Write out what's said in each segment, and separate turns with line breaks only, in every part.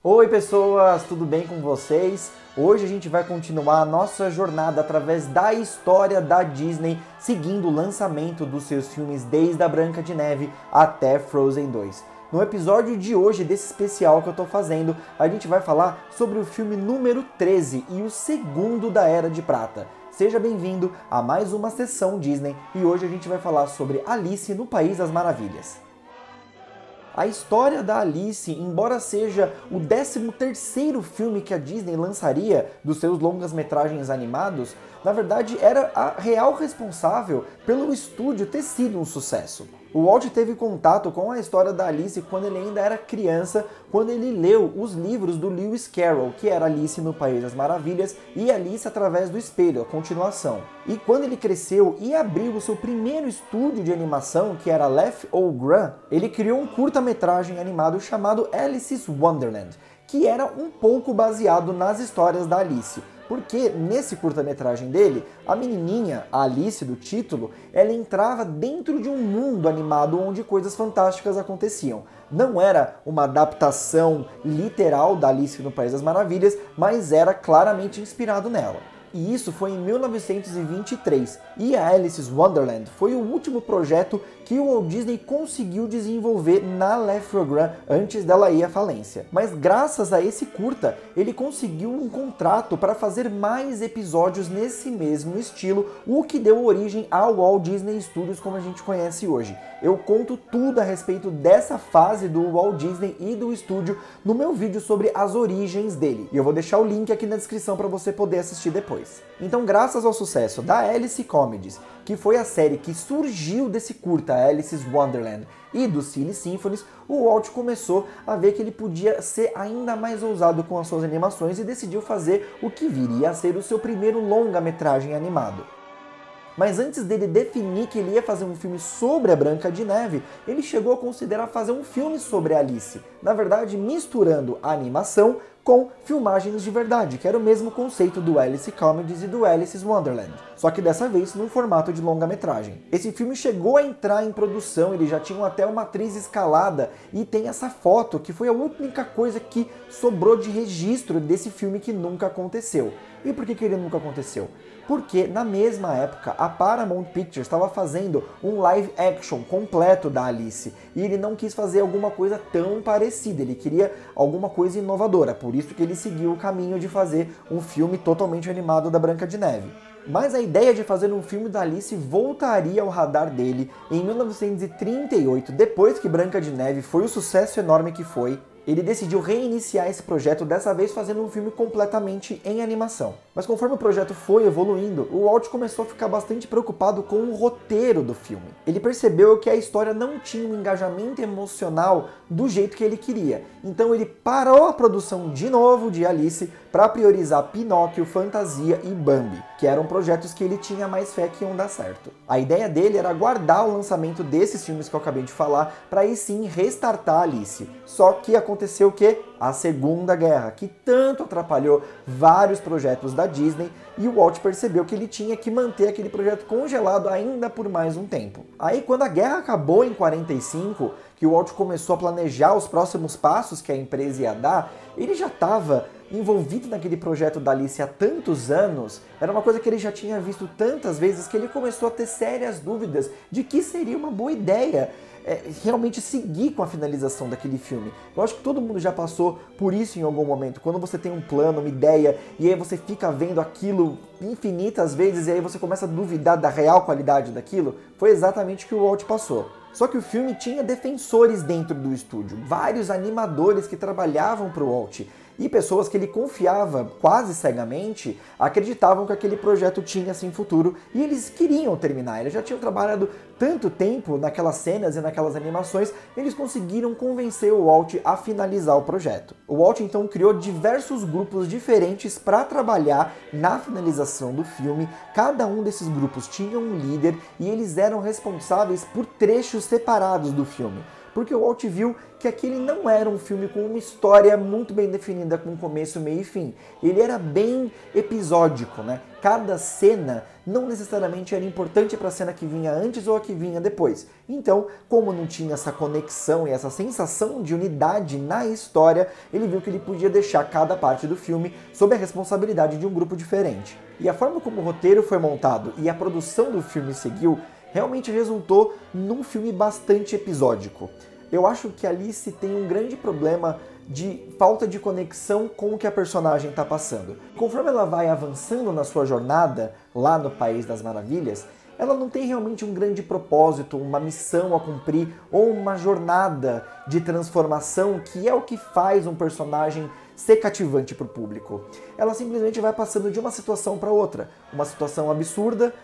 Oi pessoas, tudo bem com vocês? Hoje a gente vai continuar a nossa jornada através da história da Disney, seguindo o lançamento dos seus filmes desde a Branca de Neve até Frozen 2. No episódio de hoje, desse especial que eu tô fazendo, a gente vai falar sobre o filme número 13 e o segundo da Era de Prata. Seja bem-vindo a mais uma sessão Disney e hoje a gente vai falar sobre Alice no País das Maravilhas. A história da Alice, embora seja o 13º filme que a Disney lançaria dos seus longas-metragens animados, na verdade era a real responsável pelo estúdio ter sido um sucesso. O Walt teve contato com a história da Alice quando ele ainda era criança, quando ele leu os livros do Lewis Carroll, que era Alice no País das Maravilhas e Alice através do Espelho, a continuação. E quando ele cresceu e abriu o seu primeiro estúdio de animação, que era Laugh ou Gram, ele criou um curta-metragem animado chamado Alice's Wonderland, que era um pouco baseado nas histórias da Alice. Porque nesse curta-metragem dele, a menininha, a Alice do título, ela entrava dentro de um mundo animado onde coisas fantásticas aconteciam. Não era uma adaptação literal da Alice no País das Maravilhas, mas era claramente inspirado nela. E isso foi em 1923, e a Alice's Wonderland foi o último projeto que o Walt Disney conseguiu desenvolver na Laugh-O-Gram antes dela ir à falência. Mas graças a esse curta, ele conseguiu um contrato para fazer mais episódios nesse mesmo estilo, o que deu origem ao Walt Disney Studios como a gente conhece hoje. Eu conto tudo a respeito dessa fase do Walt Disney e do estúdio no meu vídeo sobre as origens dele, e eu vou deixar o link aqui na descrição para você poder assistir depois. Então, graças ao sucesso da Alice Comedies, que foi a série que surgiu desse curta Alice's Wonderland e do Silly Symphonies, o Walt começou a ver que ele podia ser ainda mais ousado com as suas animações e decidiu fazer o que viria a ser o seu primeiro longa-metragem animado. Mas antes dele definir que ele ia fazer um filme sobre a Branca de Neve, ele chegou a considerar fazer um filme sobre a Alice, na verdade misturando a animação com filmagens de verdade, que era o mesmo conceito do Alice Comedies e do Alice's Wonderland, só que dessa vez num formato de longa-metragem. Esse filme chegou a entrar em produção, eles já tinham até uma atriz escalada, e tem essa foto, que foi a única coisa que sobrou de registro desse filme que nunca aconteceu. E por que ele nunca aconteceu? Porque na mesma época a Paramount Pictures estava fazendo um live action completo da Alice e ele não quis fazer alguma coisa tão parecida, ele queria alguma coisa inovadora, por isso que ele seguiu o caminho de fazer um filme totalmente animado da Branca de Neve. Mas a ideia de fazer um filme da Alice voltaria ao radar dele em 1938, depois que Branca de Neve foi o sucesso enorme que foi. Ele decidiu reiniciar esse projeto, dessa vez fazendo um filme completamente em animação. Mas conforme o projeto foi evoluindo, o Walt começou a ficar bastante preocupado com o roteiro do filme. Ele percebeu que a história não tinha um engajamento emocional do jeito que ele queria. Então ele parou a produção de novo de Alice para priorizar Pinóquio, Fantasia e Bambi, que eram projetos que ele tinha mais fé que iam dar certo. A ideia dele era guardar o lançamento desses filmes que eu acabei de falar, para aí sim restartar Alice. Só que aconteceu o quê? A Segunda Guerra, que tanto atrapalhou vários projetos da Disney, e o Walt percebeu que ele tinha que manter aquele projeto congelado ainda por mais um tempo. Aí quando a guerra acabou em 45, que o Walt começou a planejar os próximos passos que a empresa ia dar, ele já estava envolvido naquele projeto da Alice há tantos anos, era uma coisa que ele já tinha visto tantas vezes que ele começou a ter sérias dúvidas de que seria uma boa ideia realmente seguir com a finalização daquele filme. Eu acho que todo mundo já passou por isso em algum momento, quando você tem um plano, uma ideia, e aí você fica vendo aquilo infinitas vezes, e aí você começa a duvidar da real qualidade daquilo. Foi exatamente o que o Walt passou. Só que o filme tinha defensores dentro do estúdio, vários animadores que trabalhavam para o Walt, e pessoas que ele confiava quase cegamente acreditavam que aquele projeto tinha sim futuro e eles queriam terminar. Eles já tinham trabalhado tanto tempo naquelas cenas e naquelas animações, eles conseguiram convencer o Walt a finalizar o projeto. O Walt então criou diversos grupos diferentes para trabalhar na finalização do filme. Cada um desses grupos tinha um líder e eles eram responsáveis por trechos separados do filme. porque o Walt viu que aquele não era um filme com uma história muito bem definida, com começo, meio e fim. Ele era bem episódico, né? Cada cena não necessariamente era importante para a cena que vinha antes ou a que vinha depois. Então, como não tinha essa conexão e essa sensação de unidade na história, ele viu que ele podia deixar cada parte do filme sob a responsabilidade de um grupo diferente. E a forma como o roteiro foi montado e a produção do filme seguiu, realmente resultou num filme bastante episódico. Eu acho que Alice tem um grande problema de falta de conexão com o que a personagem está passando. Conforme ela vai avançando na sua jornada lá no País das Maravilhas, ela não tem realmente um grande propósito, uma missão a cumprir ou uma jornada de transformação que é o que faz um personagem ser cativante para o público. Ela simplesmente vai passando de uma situação para outra, uma situação absurda,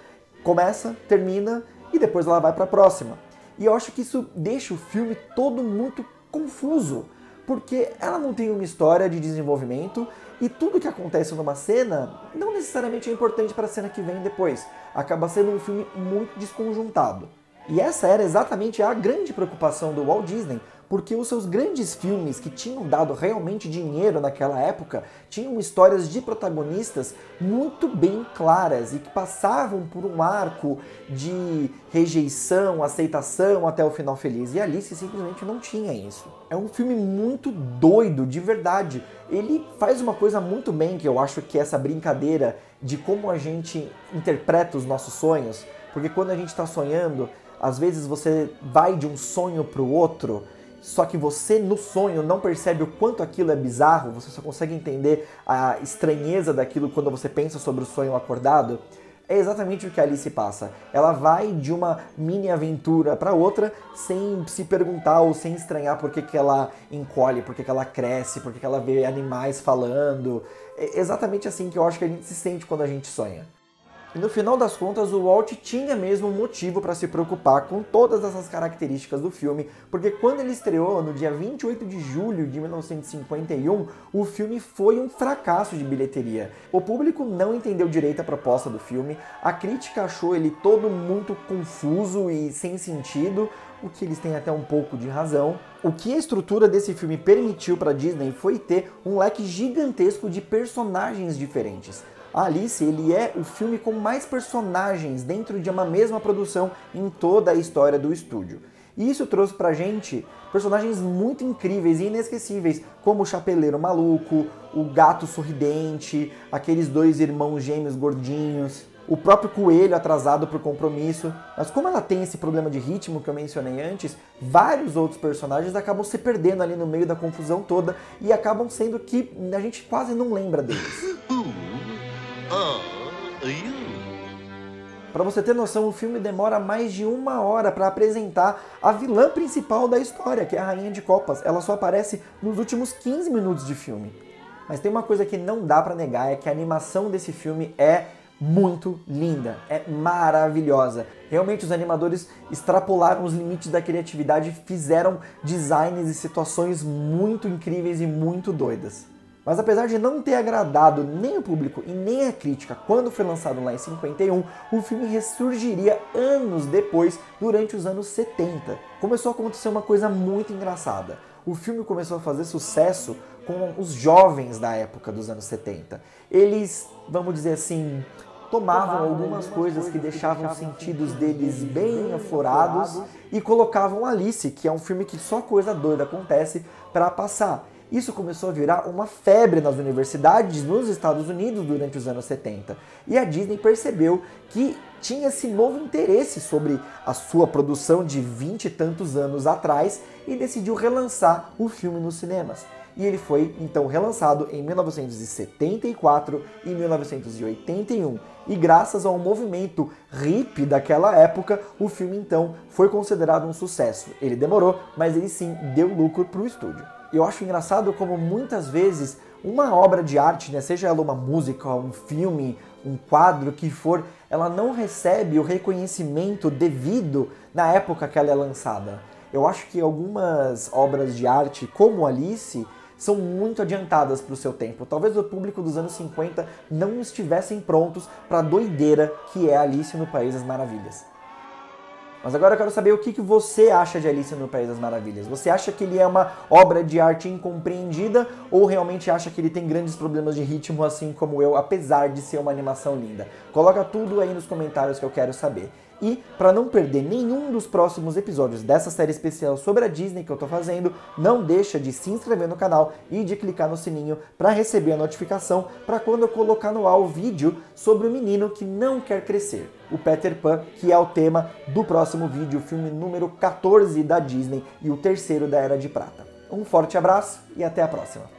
começa, termina e depois ela vai para a próxima. E eu acho que isso deixa o filme todo muito confuso, porque ela não tem uma história de desenvolvimento e tudo que acontece numa cena não necessariamente é importante para a cena que vem depois. Acaba sendo um filme muito desconjuntado. E essa era exatamente a grande preocupação do Walt Disney, porque os seus grandes filmes que tinham dado realmente dinheiro naquela época tinham histórias de protagonistas muito bem claras e que passavam por um arco de rejeição, aceitação até o final feliz. E Alice simplesmente não tinha isso. É um filme muito doido, de verdade. Ele faz uma coisa muito bem, que eu acho que é essa brincadeira de como a gente interpreta os nossos sonhos, porque quando a gente está sonhando, às vezes você vai de um sonho para o outro, só que você no sonho não percebe o quanto aquilo é bizarro, você só consegue entender a estranheza daquilo quando você pensa sobre o sonho acordado. É exatamente o que a Alice passa. Ela vai de uma mini aventura para outra sem se perguntar ou sem estranhar por que ela encolhe, por que ela cresce, por que ela vê animais falando. É exatamente assim que eu acho que a gente se sente quando a gente sonha. E no final das contas, o Walt tinha mesmo um motivo para se preocupar com todas essas características do filme, porque quando ele estreou no dia 28 de julho de 1951, o filme foi um fracasso de bilheteria. O público não entendeu direito a proposta do filme, a crítica achou ele todo muito confuso e sem sentido, o que eles têm até um pouco de razão. O que a estrutura desse filme permitiu para a Disney foi ter um leque gigantesco de personagens diferentes. A Alice, ele é o filme com mais personagens dentro de uma mesma produção em toda a história do estúdio. E isso trouxe pra gente personagens muito incríveis e inesquecíveis, como o Chapeleiro Maluco, o Gato Sorridente, aqueles dois irmãos gêmeos gordinhos, o próprio Coelho atrasado por compromisso. Mas como ela tem esse problema de ritmo que eu mencionei antes, vários outros personagens acabam se perdendo ali no meio da confusão toda e acabam sendo que a gente quase não lembra deles. Pra você ter noção, o filme demora mais de 1 hora para apresentar a vilã principal da história, que é a Rainha de Copas. Ela só aparece nos últimos 15 minutos de filme. Mas tem uma coisa que não dá pra negar, é que a animação desse filme é muito linda, é maravilhosa. Realmente os animadores extrapolaram os limites da criatividade e fizeram designs e situações muito incríveis e muito doidas. Mas apesar de não ter agradado nem o público e nem a crítica quando foi lançado lá em 51, o filme ressurgiria anos depois, durante os anos 70. Começou a acontecer uma coisa muito engraçada. O filme começou a fazer sucesso com os jovens da época dos anos 70. Eles, vamos dizer assim, tomavam algumas coisas que deixavam os sentidos deles bem aflorados e colocavam Alice, que é um filme que só coisa doida acontece, para passar. Isso começou a virar uma febre nas universidades nos Estados Unidos durante os anos 70. E a Disney percebeu que tinha esse novo interesse sobre a sua produção de 20 e tantos anos atrás e decidiu relançar o filme nos cinemas. E ele foi então relançado em 1974 e 1981. E graças ao movimento hippie daquela época, o filme então foi considerado um sucesso. Ele demorou, mas ele sim deu lucro para o estúdio. Eu acho engraçado como muitas vezes uma obra de arte, né, seja ela uma música, um filme, um quadro, que for, ela não recebe o reconhecimento devido na época que ela é lançada. Eu acho que algumas obras de arte, como Alice, são muito adiantadas para o seu tempo. Talvez o público dos anos 50 não estivessem prontos para a doideira que é Alice no País das Maravilhas. Mas agora eu quero saber o que você acha de Alice no País das Maravilhas. Você acha que ele é uma obra de arte incompreendida ou realmente acha que ele tem grandes problemas de ritmo assim como eu, apesar de ser uma animação linda? Coloca tudo aí nos comentários que eu quero saber. E para não perder nenhum dos próximos episódios dessa série especial sobre a Disney que eu tô fazendo, não deixa de se inscrever no canal e de clicar no sininho para receber a notificação para quando eu colocar no ar o vídeo sobre o menino que não quer crescer, o Peter Pan, que é o tema do próximo vídeo, o filme número 14 da Disney e o terceiro da Era de Prata. Um forte abraço e até a próxima!